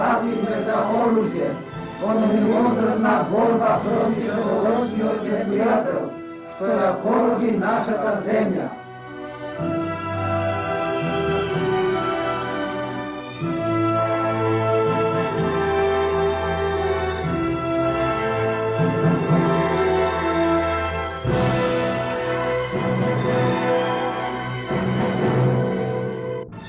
zapinje za oružje, ono milosrdna borba protiv ideoloških neprijatelja, što je porobi naša ta zemlja.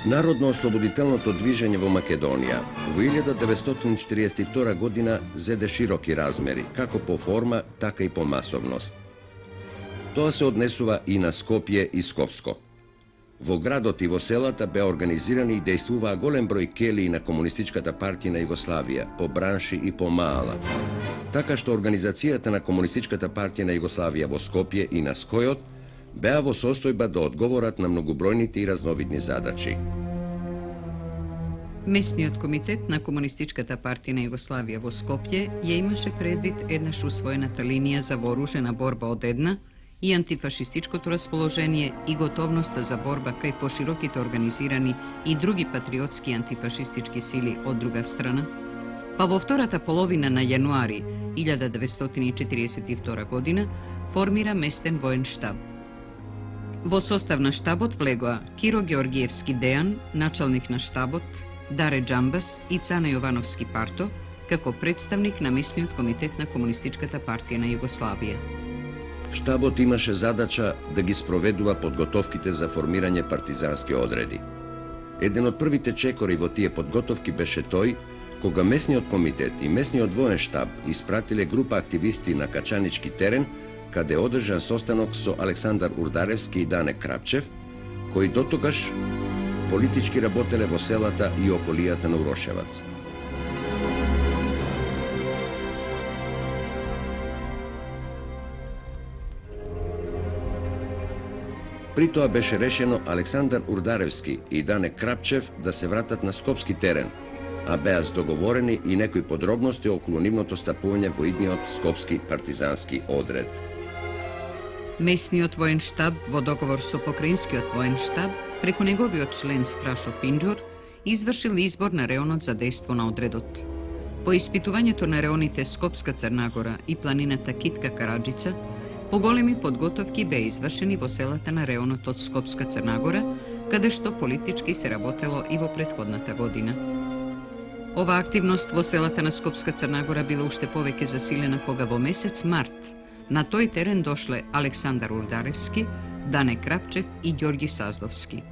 Народно-ослободителното движење во Македонија во 1942 година зеде широки размери, како по форма, така и по масовност. Тоа се однесува и на Скопје и Скопско. Во градот и во селата беа организирани и дејствуваа голем број келии на Комунистичката партија на Југославија, по бранши и по маала. Така што организацијата на Комунистичката партија на Југославија во Скопје и на Скојот беа во состојба да одговорат на многобројните и разновидни задачи. Месниот комитет на Комунистичката партија на Југославија во Скопје ја имаше предвид еднаш усвоената линија за вооружена борба од една и антифашистичкото расположение и готовноста за борба кај пошироките организирани и други патриотски антифашистички сили од друга страна, па во втората половина на јануари 1942 година формира местен воен штаб. Во состав на штабот влегоа Киро Георгиевски Дејан, началник на штабот, Даре Джамбас и Цана Јовановски Парто, како представник на местниот комитет на Комунистичката партија на Југославија. Штабот имаше задача да ги спроведува подготовките за формирање партизански одреди. Еден од првите чекори во тие подготовки беше тој, кога местниот комитет и местниот воен штаб испратиле група активисти на Качанички терен, каде одржан состанок со Александар Урдаревски и Дане Крапчев, кои дотогаш политички работеле во селата и околијата на Урошевац. При тоа беше решено Александар Урдаревски и Дане Крапчев да се вратат на Скопски терен, а беа договорени и некои подробности околу нивното стапување во идниот Скопски партизански одред. Местниот воен штаб во договор со покраинскиот воен штаб преку неговиот член Страшо Пинџур извршил избор на реонот за дејство на одредот. По испитувањето на реоните Скопска Црна Гора и планината Китка Караџица, поголеми подготовки беа извршени во селата на реонот од Скопска Црна Гора, каде што политички се работело и во претходната година. Ова активност во селата на Скопска Црна Гора била уште повеќе засилена кога во месец март на тој терен дошле Александар Урдаревски, Дане Крапчев и Ѓорги Саздовски.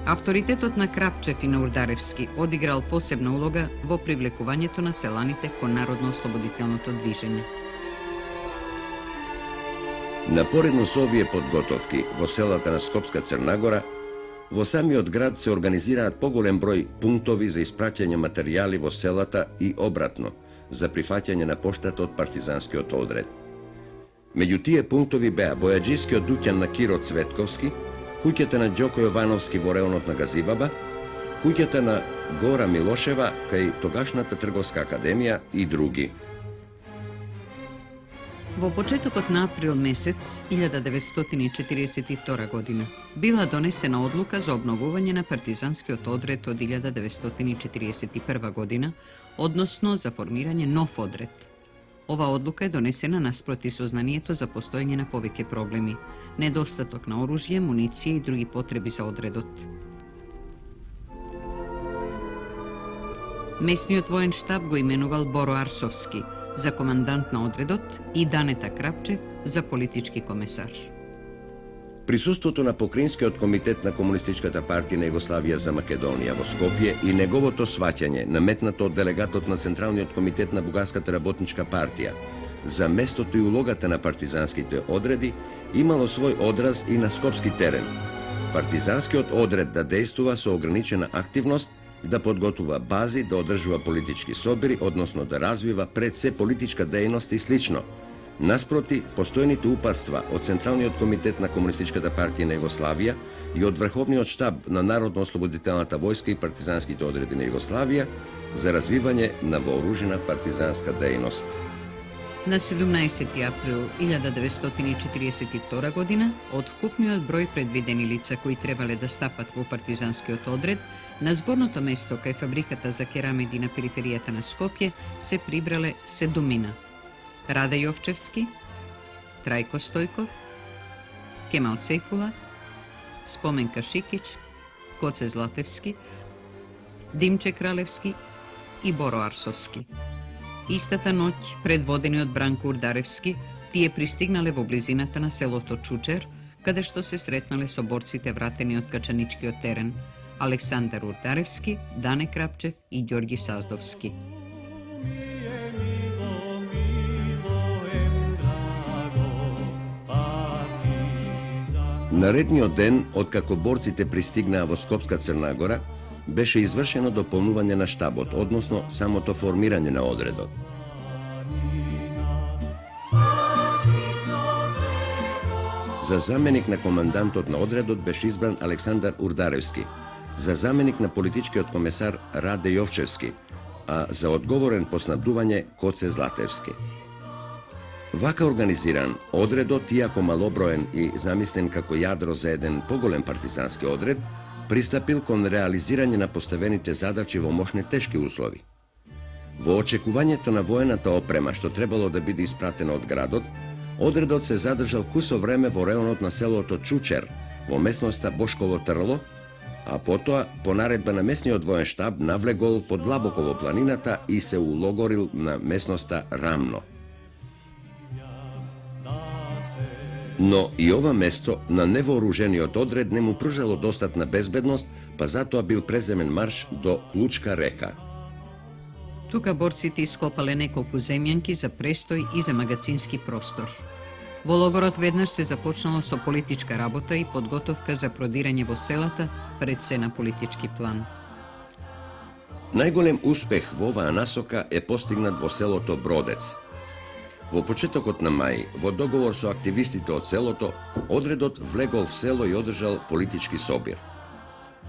Авторитетот на Крапчев и на Урдаревски одиграл посебна улога во привлекувањето на селаните кон народно-ослободителното движење. Напоредно со овие подготовки во селата на Скопска Црна Гора, во самиот град се организираат поголем број пунктови за испраќање материјали во селата и обратно, за прифаќање на поштата од партизанскиот одред. Меѓу тие пунктови беа бојаџискиот дуќан на Киро Цветковски, куќата на Ѓоко Јовановски во реонот на Газибаба, куќата на Гора Милошева кај тогашната трговска академија и други. Во почетокот на април месец 1942 година била донесена одлука за обновување на партизанскиот одред од 1941 година, односно за формирање нов одред. Ова одлука е донесена наспроти сознанието за постоење на повеќе проблеми, недостаток на оружје, муниција и други потреби за одредот. Местниот воен штаб го именувал Боро Арсовски за командант на одредот и Данета Крапчев за политички комесар. Присуството на Покринскиот комитет на Комунистичката партија на Југославија за Македонија во Скопје и неговото сваќање, наметнато од делегатот на Централниот комитет на Бугарската работничка партија, за местото и улогата на партизанските одреди, имало свој одраз и на Скопски терен. Партизанскиот одред да дејствува со ограничена активност, да подготвува бази, да одржува политички собери, односно да развива пред се политичка дејност и слично. Наспроти, постојните упатства од Централниот комитет на Комунистичката партија на Југославија и од Врховниот штаб на Народно-ослободителната војска и партизанските одреди на Југославија за развивање на вооружена партизанска дејност. На 17. април 1942 година, од вкупниот број предвидени лица кои требале да стапат во партизанскиот одред, на зборното место кај фабриката за керамиди на периферијата на Скопје се прибрале 7. Раде Јовчевски, Трајко Стојков, Кемал Сейфула, Споменка Шикич, Коце Златевски, Димче Кралевски и Боро Арсовски. Истата ноќ, предводени од Бранко Урдаревски, тие пристигнале во близината на селото Чучер, каде што се сретнале со борците вратени од качаничкиот терен, Александар Урдаревски, Дане Крапчев и Ѓорги Саздовски. Наредниот ден, откако борците пристигнаа во Скопска Црна Гора, беше извршено дополнување на штабот, односно самото формирање на одредот. За заменик на командантот на одредот беше избран Александар Урдаревски, за заменик на политичкиот комесар Раде Јовчевски, а за одговорен по снабдување Коце Златевски. Вака организиран, одредот, иако малоброен и замислен како јадро за еден поголем партизански одред, пристапил кон реализирање на поставените задачи во мошни тешки услови. Во очекувањето на воената опрема што требало да биде испратена од градот, одредот се задржал кусо време во реонот на селото Чучер, во местноста Бошково Трло, а потоа, по наредба на местниот воен штаб, навлегол под длабоко во планината и се улогорил на местноста Рамно. Но и ова место на невооружениот одред не му пружало достатна безбедност, па затоа бил преземен марш до Лучка река. Тука борците ископале неколку земјанки за престој и за магацински простор. Во логорот веднаш се започнало со политичка работа и подготовка за продирање во селата пред се на политички план. Најголем успех во оваа насока е постигнат во селото Бродец. Во почетокот на мај, во договор со активистите од селото, одредот влегол в село и одржал политички собир.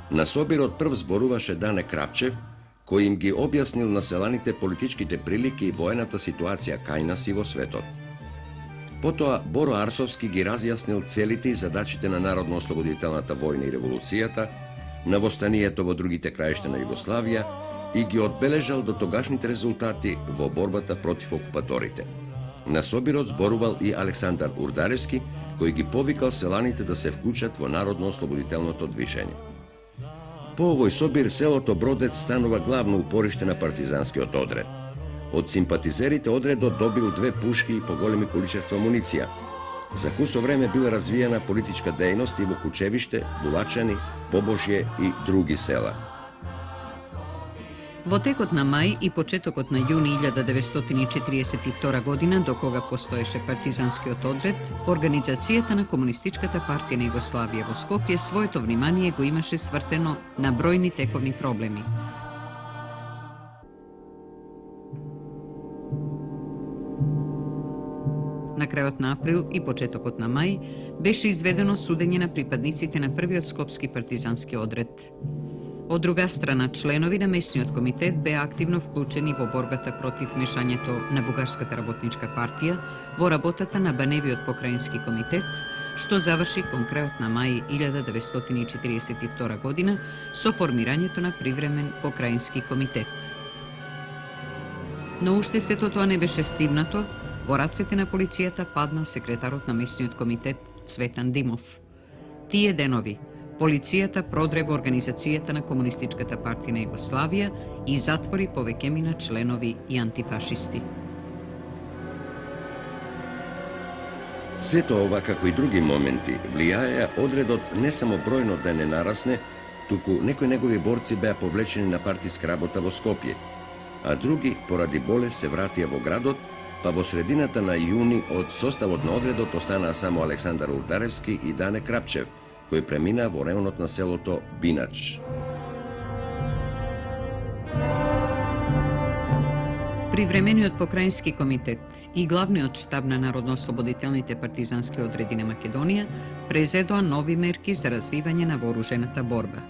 На собирот прв зборуваше Дане Крапчев, кој им ги објаснил на селаните политичките прилики и воената ситуација кај нас и во светот. Потоа Боро Арсовски ги разјаснил целите и задачите на Народно-ослободителната војна и револуцијата, на востанието во другите краишта на Југославија и ги одбележал до тогашните резултати во борбата против окупаторите. На собирот зборувал и Александар Урдаревски, кој ги повикал селаните да се вклучат во Народно-ослободителното движење. По овој собир селото Бродец станува главно упориште на партизанскиот одред. Од симпатизерите одредот добил 2 пушки и поголеми количества муниција. За кусо време била развиена политичка дејност и во Кучевиште, Булачани, Побожје и други села. Во текот на мај и почетокот на јуни 1942 година, до кога постоеше партизанскиот одред, Организацијата на Комунистичката партија на Југославија во Скопје своето внимание го имаше свртено на бројни тековни проблеми. На крајот на април и почетокот на мај беше изведено судење на припадниците на првиот скопски партизански одред. Од друга страна, членови на местниот комитет беа активно вклучени во борбата против мешањето на Бугарската работничка партија во работата на Баневиот покраински комитет, што заврши кон крајот на мај 1942 година со формирањето на привремен покраински комитет. Но уште сето тоа не беше стигнато, во рацете на полицијата падна секретарот на местниот комитет Цветан Димов. Тие денови полицијата продре во Организацијата на Комунистичката партија на Југославија и затвори повеќемина членови и антифашисти. Сето ова, како и други моменти, влијаеа одредот не само бројно да не нарасне, туку некои негови борци беа повлечени на партиска работа во Скопје, а други, поради болест, се вратија во градот, па во средината на јуни од составот на одредот останаа само Александар Урдаревски и Дане Крапчев, кој премина во реонот на селото Бинач. Привремениот покраински комитет и главниот штаб на Народно-ослободителните партизански одреди на Македонија презедоа нови мерки за развивање на вооружената борба.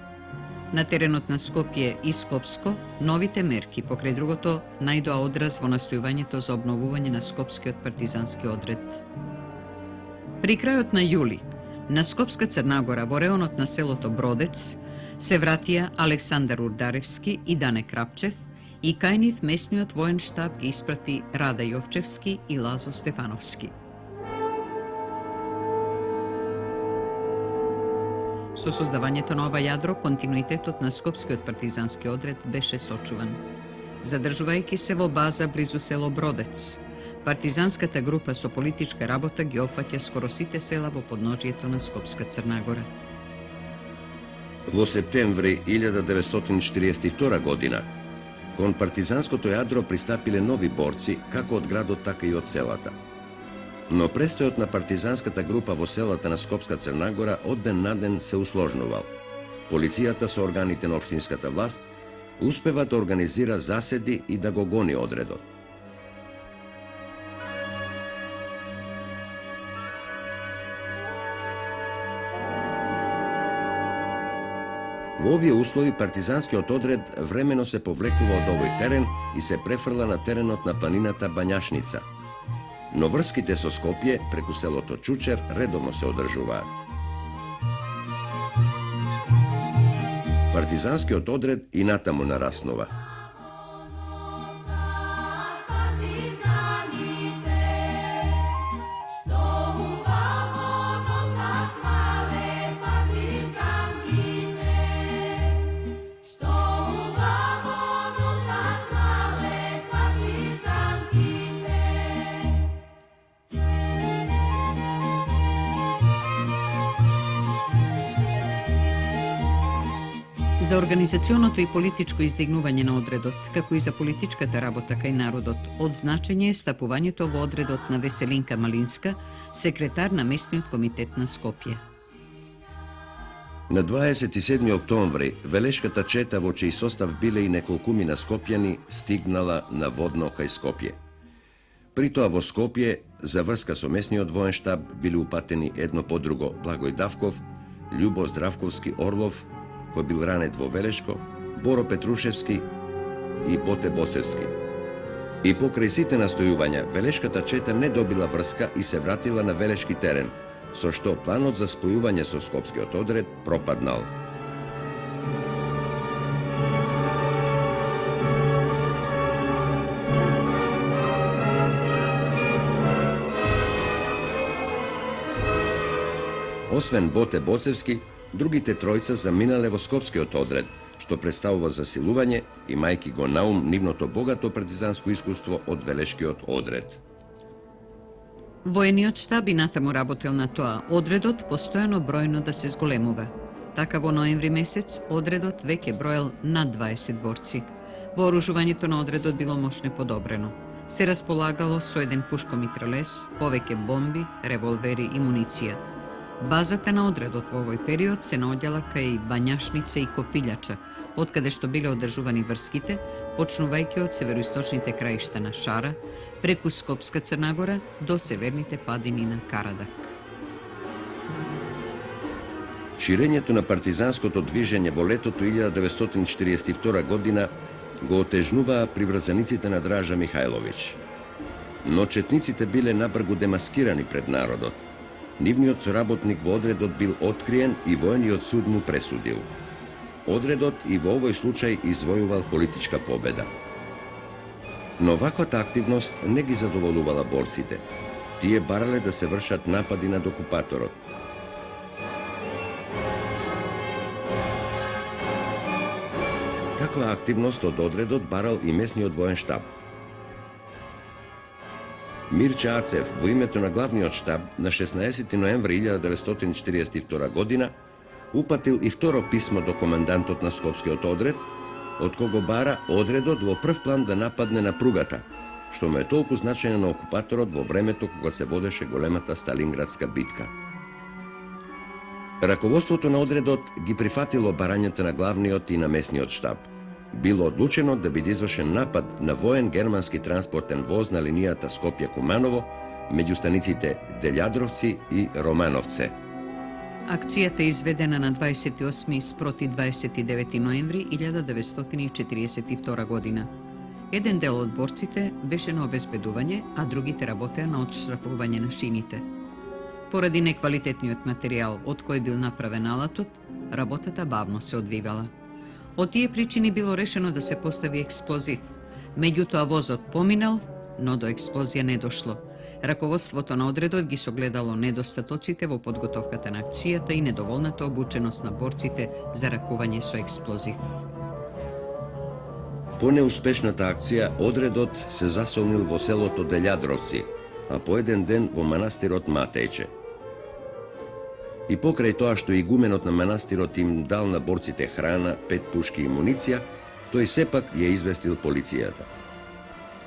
На теренот на Скопје и Скопско, новите мерки покрај другото најдоа одраз во настојувањето за обновување на Скопскиот партизански одред. При крајот на јули, на Скопска Црна Гора во реонот на селото Бродец се вратија Александар Урдаревски и Дане Крапчев и кај нив месниот воен штаб ги испрати Рада Јовчевски и Лазо Стефановски. Со создавањето на ова јадро, континуитетот на Скопскиот партизански одред беше сочуван. Задржувајќи се во база близу село Бродец, партизанската група со политичка работа ги опфаќа скоро сите села во подножието на Скопска Црна Гора. Во септември 1942 година, кон партизанското јадро пристапиле нови борци како од градот, така и од селата. Но престојот на партизанската група во селата на Скопска Црна Гора од ден на ден се усложнувал. Полицијата со органите на општинската власт успева да организира заседи и да го гони одредот. Во овие услови партизанскиот одред времено се повлекува од овој терен и се префрла на теренот на планината Бањашница. Но врските со Скопје преку селото Чучер редовно се одржуваат. Партизанскиот одред и натаму нараснува. За организационото и политичко издигнување на одредот, како и за политичката работа кај народот, од значење е стапувањето во одредот на Веселинка Малинска, секретар на Месниот комитет на Скопје. На 27 октомври, Велешката чета во чиј состав биле и неколкумина скопјани стигнала на водно кај Скопје. При тоа во Скопје, за врска со Месниот воен штаб биле упатени едно по друго Благој Давков, Љубо Здравковски Орлов, кој бил ранет во Велешко, Боро Петрушевски и Боте Боцевски. И покрај сите настојувања, Велешката чета не добила врска и се вратила на Велешки терен, со што планот за спојување со Скопскиот одред пропаднал. Освен Боте Боцевски, другите тројца заминале во Скопскиот одред, што представува засилување, имајќи го наум нивното богато партизанско искуство од Велешкиот одред. Воениот штаб и натаму работел на тоа, одредот постојано бројно да се зголемува. Така во ноември месец, одредот веќе броел над 20 борци. Вооружувањето на одредот било мощно подобрено. Се располагало со еден пушко-митралес, повеќе бомби, револвери и муниција. Базата на одредот во овој период се наоѓала кај Бањашница и Копилјача, откаде што биле одржувани врските, почнувајќи од североисточните краишта на Шара, преку Скопска Црна Гора до северните падини на Карадак. Ширењето на партизанското движење во летото 1942 година го отежнуваа приврзаниците на Дража Михајловиќ. Но четниците биле набргу демаскирани пред народот. Нивниот соработник во одредот бил откриен и воениот суд му пресудил. Одредот и во овој случај извојувал политичка победа. Но ваквата активност не ги задоволувала борците. Тие барале да се вршат напади над окупаторот. Таква активност од одредот барал и Месниот воен штаб. Мирче Ацев во името на главниот штаб на 16 ноември 1942 година упатил и второ писмо до командантот на Скопскиот одред, од кого бара одредот во прв план да нападне на пругата, што му е толку значајно на окупаторот во времето кога се водеше големата Сталинградска битка. Раководството на одредот ги прифатило барањата на главниот и на Месниот штаб. Било одлучено да биде извршен напад на воен германски транспортен воз на линијата Скопје-Куманово, меѓу станиците Делјадровци и Романовце. Акцијата е изведена на 28 спроти 29 ноември 1942 година. Еден дел од борците беше на обезбедување, а другите работеа на отштрафување на шините. Поради неквалитетниот материјал од кој бил направен алатот, работата бавно се одвивала. Од тие причини било решено да се постави експлозив. Меѓутоа возот поминал, но до експлозија не дошло. Раководството на одредот ги согледало недостатоците во подготовката на акцијата и недоволната обученост на борците за ракување со експлозив. По неуспешната акција, одредот се засолнил во селото Делјадровци, а по еден ден во манастирот Матејче. И покрај тоа што игуменот на манастирот им дал на борците храна, 5 пушки и муниција, тој сепак ја известил полицијата.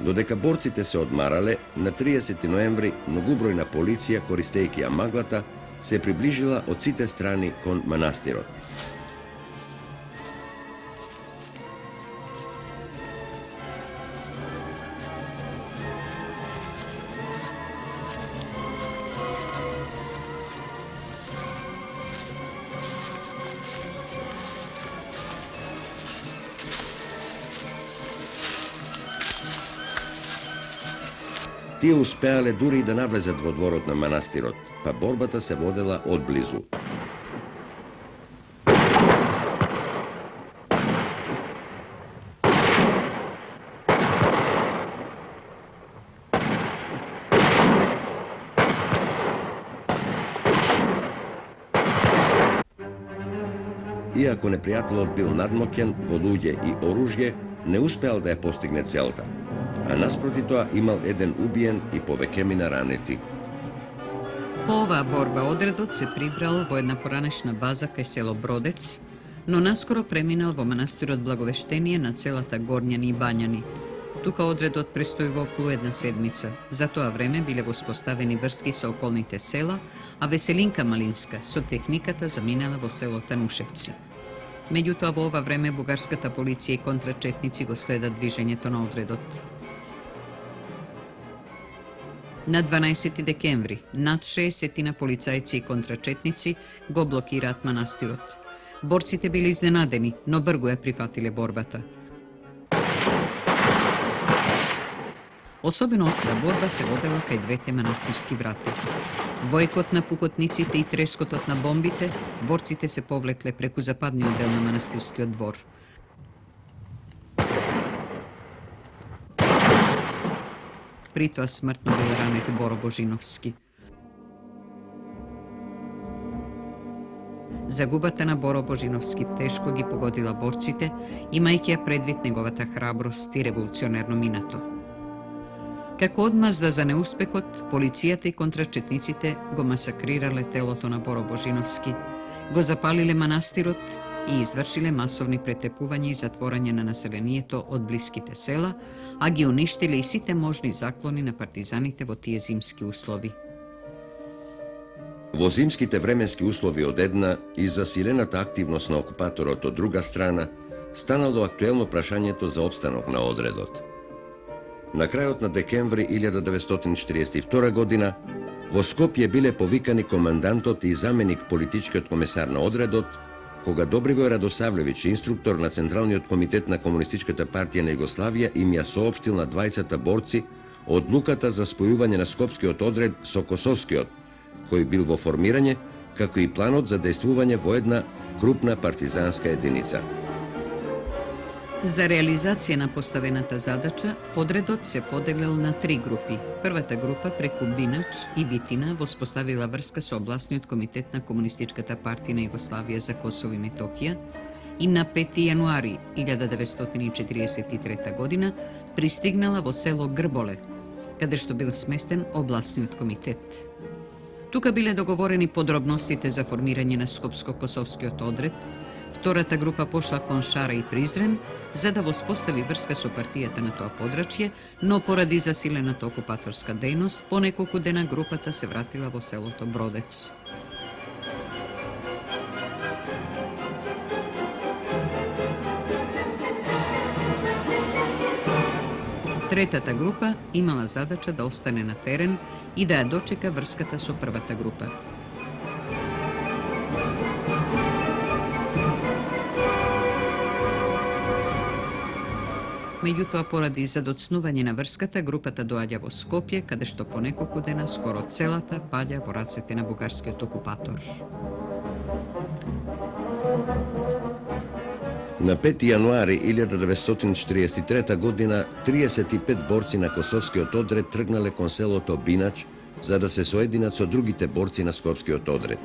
Додека борците се одмарале, на 30 ноември многубројна полиција, користејќи ја маглата, се приближила од сите страни кон манастирот. Тие успеале дури и да навлезат во дворот на манастирот, па борбата се водела одблизу. Иако непријателот бил надмоќен во луѓе и оружје, не успеал да ја постигне целта, а наспроти тоа имал еден убиен и повеќемина ранети. По оваа борба одредот се прибрал во една поранешна база кај село Бродец, но наскоро преминал во манастирот Благовештение на целата Горњани и Бањани. Тука одредот престојува околу една седмица. За тоа време биле воспоставени врски со околните села, а Веселинка Малинска со техниката заминала во село Танушевци. Меѓутоа во ова време бугарската полиција и контрачетници го следат движењето на одредот. На 12 декември над 60 полицајци и контрачетници го блокираат манастирот. Борците биле изненадени, но брзо ја прифатиле борбата. Особено остра борба се водела кај двете манастирски врати. Војкот на пукотниците и трескотот на бомбите, борците се повлекле преку западниот дел на манастирскиот двор. При тоа смртно бил ранет Боро Божиновски. Загубата на Боро Божиновски тешко ги погодила борците, имајќи ја предвид неговата храброст и револуционерно минато. Како одмазда за неуспехот, полицијата и контрачетниците го масакрирале телото на Боро Божиновски, го запалиле манастирот и извршиле масовни претепувања и затворање на населението од блиските села, а ги уништиле и сите можни заклони на партизаните во тие зимски услови. Во зимските временски услови од една и засилената активност на окупаторот од друга страна, станало актуелно прашањето за обстанок на одредот. На крајот на декември 1942 година, во Скопје биле повикани командантот и заменик политичкиот комесар на одредот, кога Добривој Радосавлевиќ, инструктор на Централниот комитет на Комунистичката партија на Југославија, им ја соопштил на 20 борци одлуката за спојување на Скопскиот одред со Косовскиот, кој бил во формирање, како и планот за дејствување во една крупна партизанска единица. За реализација на поставената задача, одредот се поделил на 3 групи. Првата група преку Бинач и Витина воспоставила врска со областниот комитет на Комунистичката партија на Југославија за Косово и Метохија и на 5 јануари 1943 година пристигнала во село Грболе, каде што бил сместен областниот комитет. Тука биле договорени подробностите за формирање на Скопско-Косовскиот одред. Втората група пошла кон Шара и Призрен за да воспостави врска со партијата на тоа подрачје, но поради засилената окупаторска дејност, по неколку дена групата се вратила во селото Бродец. Третата група имала задача да остане на терен и да ја дочека врската со првата група. меѓутоа поради задоцнување на врската, групата доаѓа во Скопје, каде што по неколку дена скоро целата паѓа во рацете на бугарскиот окупатор. На 5 јануари 1943 година 35 борци на косовскиот одред тргнале кон селото Бинач за да се соединат со другите борци на скопскиот одред.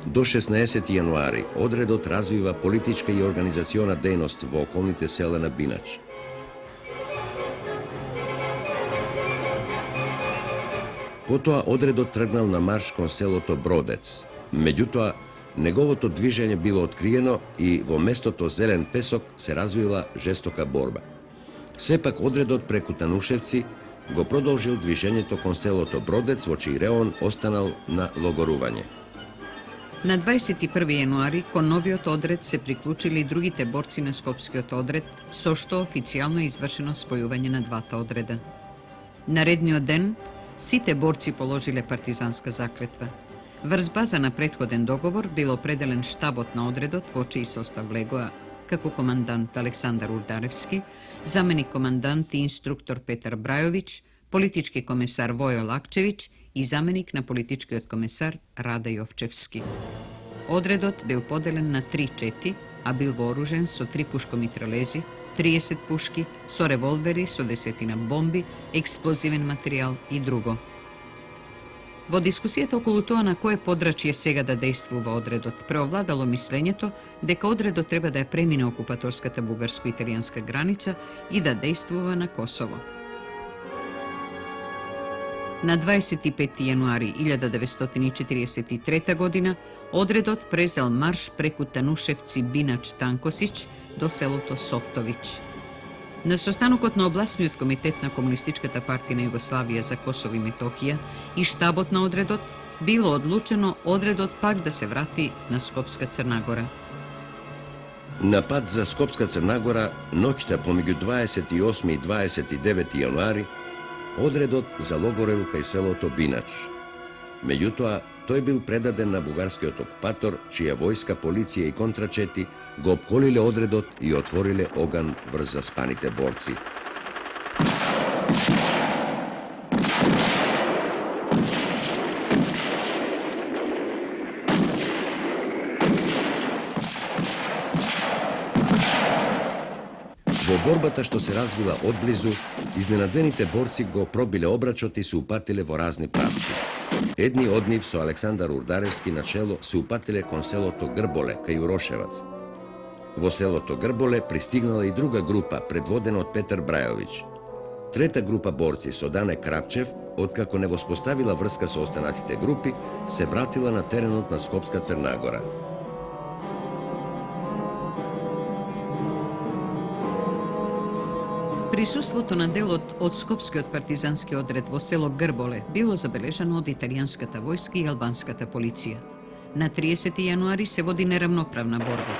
До 16 јануари одредот развива политичка и организациона дејност во околните села на Бинач. Потоа одредот тргнал на марш кон селото Бродец. Меѓутоа, неговото движење било откриено и во местото Зелен песок се развила жестока борба. Сепак одредот преку Танушевци го продолжил движењето кон селото Бродец, во чиј реон останал на логорување. На 21 јануари кон новиот одред се приклучили и другите борци на Скопскиот одред, со што официјално е извршено спојување на двата одреда. Наредниот ден сите борци положиле партизанска заклетва. Врз база на претходен договор бил определен штабот на одредот, во чиј состав влегоа како командант Александар Урдаревски, заменик командант и инструктор Петар Брајовиќ, политички комесар Војо Лакчевиќ и заменик на политичкиот комесар Раде Јовчевски. Одредот бил поделен на 3 чети, а бил вооружен со 3 пушкомитралези, 30 пушки, со револвери, со 10 бомби, експлозивен материјал и друго. Во дискусијата околу тоа на кое подрачје сега да дејствува одредот, преовладало мислењето дека одредот треба да ја премине окупаторската бугарско-италијанска граница и да дејствува на Косово. На 25 јануари 1943 година одредот презел марш преку Танушевци, Бинач, Танкосиќ до селото Софтовиќ. На состанокот на областниот комитет на Комунистичката партија на Југославија за Косово и Метохија и штабот на одредот било одлучено одредот пак да се врати на Скопска Црна Гора. На пат за Скопска Црна Гора, ноќта помеѓу 28 и 29 јануари, одредот залогорел кај селото Бинач. Меѓутоа, тој бил предаден на бугарскиот окупатор, чија војска, полиција и контрачети го опколиле одредот и отвориле оган врз заспаните борци. Во борбата што се развила одблизу, изненадените борци го пробиле обрачот и се упатиле во разни правци. Едни од нив со Александар Урдаревски на чело се упатиле кон селото Грболе, кај Урошевац. Во селото Грболе пристигнала и друга група, предводена од Петар Брајовиќ. Трета група борци со Дане Крапчев, откако не воспоставила врска со останатите групи, се вратила на теренот на Скопска Црна Гора. Присуството на делот од Скопскиот партизански одред во село Грболе било забележано од италијанската војска и албанската полиција. На 30 јануари се води неравноправна борба.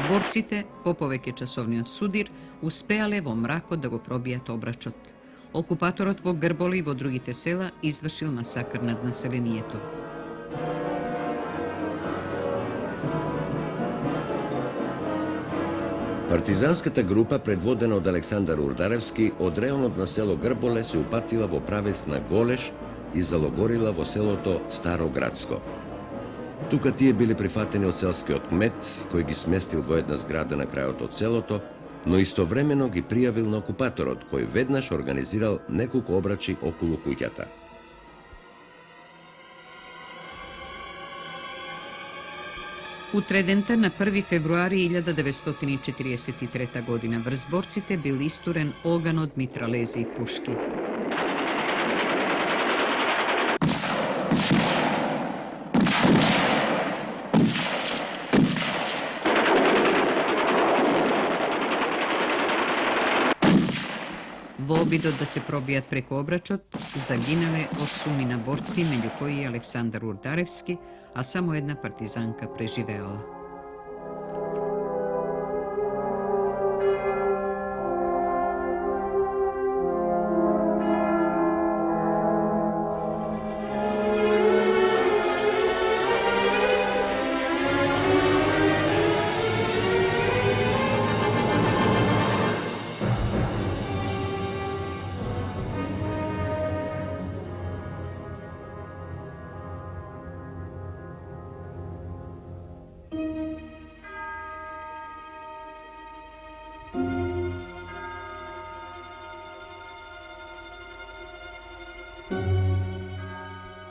Борците, по повеќе часовниот судир, успеале во мракот да го пробијат обрачот. Окупаторот во Грболе и во другите села извршил масакр над населението. Партизанската група, предводена од Александар Урдаревски, од реонот на село Грболе се упатила во правец на Голеш и залогорила во селото Старо Градско. Тука тие били прифатени од селскиот кмет, кој ги сместил во една зграда на крајот од селото, но истовремено ги пријавил на окупаторот, кој веднаш организирал неколку обрачи околу куќата. Утредента на 1 февруари 1943 година врз борците бил истурен оган од митралези и пушки. Во обидот да се пробијат преку обрачот, загинале 8 борци, меѓу кои и Александар Урдаревски, а само една партизанка преживеала.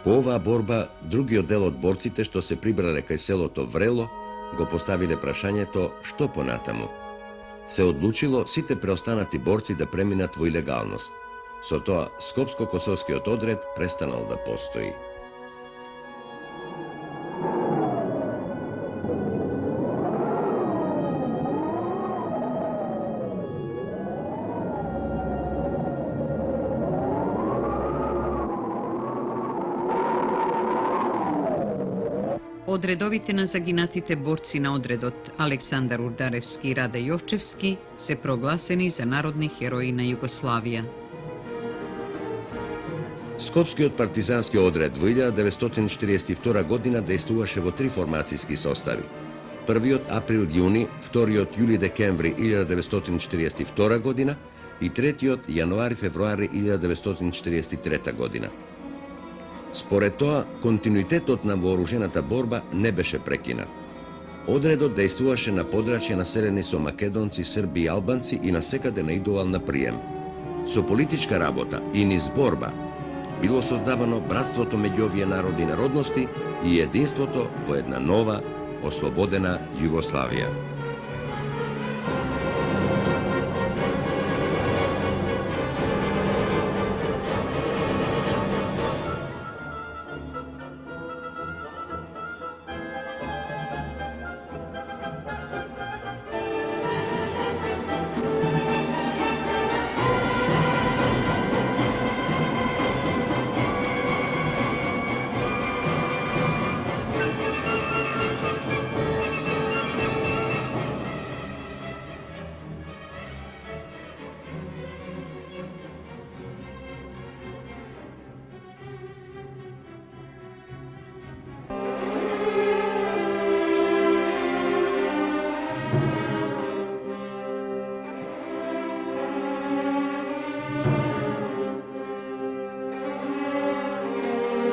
По оваа борба, другиот дел од борците што се прибрале кај селото Врело, го поставиле прашањето што понатаму. Се одлучило сите преостанати борци да преминат во илегалност. Со тоа, Скопско-Косовскиот одред престанал да постои. Одредовите на загинатите борци на одредот Александар Урдаревски и Раде Јовчевски се прогласени за народни херои на Југославија. Скопскиот партизански одред во 1942 година действуваше во 3 формацијски состави. Првиот април-јуни, вториот јули-декември 1942 година и третиот јануари-февруари 1943 година. Според тоа, континуитетот на вооружената борба не беше прекинат. Одредот действуваше на подрачја населени со македонци, срби и албанци и насекаде наидувал на прием. Со политичка работа и низ борба било создавано братството меѓу овие народи и народности и единството во една нова, ослободена Југославија.